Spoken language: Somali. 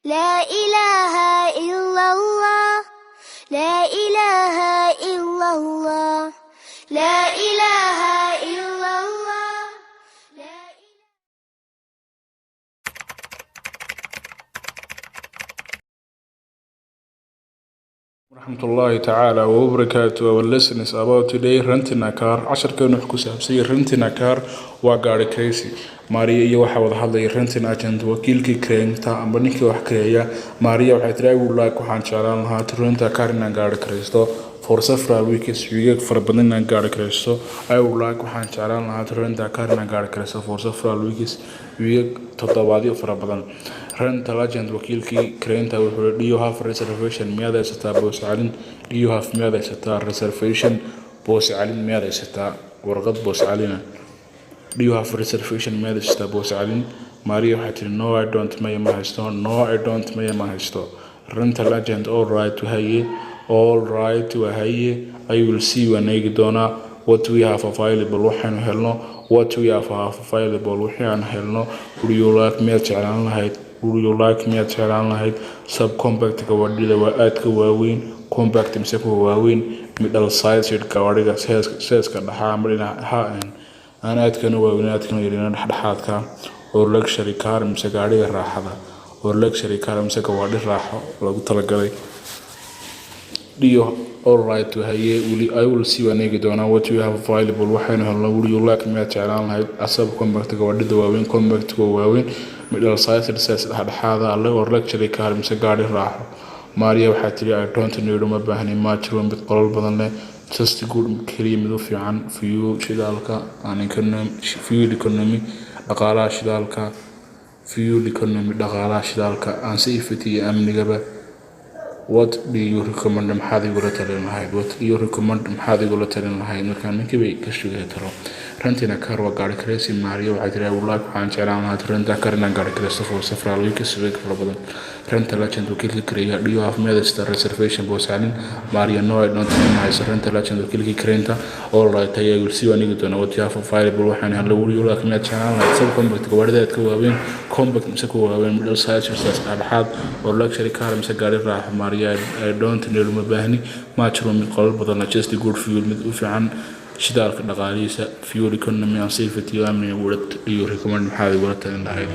لا إله إلا الله لا إله إلا الله لا إله إلا الله Rahmatullahi ta'ala wa barakatuh. Our lesson is about today renting a car. casharkeenu wuxuu ku saabsan yahay renting a car waa gaari kiraysi. Maariya iyo waxa wada hadlay renting agent wakiilkii kireynta amba ninkii wax kireeya. Maariya waxay tiri waxaan jeclaan lahaa to rent a car inaan gaari kiraysto for several weeks week fara badan inaan gaari kiraysto. Waxaan jeclaan lahaa to rent a car inaan gaari kiraysto for several weeks week toddobaadyo fara badan. rental agent wakiilkii kireynta wuxuu do you have reservation miyaad haysataa boos calin do you have miyaad haysataa reservation boos calin miyaad haysataa warqad boos calina do you have reservation miyaad haysataa boos calin Maria waxay tiri no I don't ma haysto no I don't ma haysto rental agent all right to haye I will see when I get doona what we have available waxaan helno what we have available waxaan helno would you like miyaad jeclaan lahayd miyaad jeclaan lahayd subcompact gawadhida waa aadka waaweyn compact mise kuwa waaweyn middle size gawadhiga seeska dhaxaa marina aan aadkana waaweyn aadkana yarina dhexdhexaadka oo luxury car mise gaadhiga raaxada oo luxury car mise gawadhi raaxo lagu talagalay all right to haye I will see when I get doona what you have available waxaan helno would you like miyaad jeclaan lahayd subcompact gawadhida waaweyn compact kuwa waaweyn middle size dhexdhexaada oo luxury car mise gaadhi raaxo Maria waxay tiri I don't need uma baahni much room mid qolol badan leh just good kaliya mid u fiican fuel shidaalka fuel economy dhaqaalaha shidaalka aan safety iyo amnigaba what do you recommend maxaad igula talin lahayd markaan ninkii bay ka shugay talo rentina car waa gaari kiraysi Maria waxay tiri waxaan jeclaan lahaa renta car inaan gaari kiraysto for several weeks week fara badan rental agent wakiilka kireeya do you have made a reservation boos calin Maria no I don't have rental agent wakiilkii kireynta all right I will see when I get doona what you have available waxaan helno would you like miyaad jeclaan lahayd subcompact gawadhidaadka waaweyn compact mise kuwa waaweyn middle size dhexdhexaad oo luxury car mise gaadhi raaxo Maria I don't need uma baahni much room mid qolol badan just good fuel mid u fiican shidaalka dhaqaalihiisa fuel economy and safety amniga would you recommend maxaad igula talin lahayd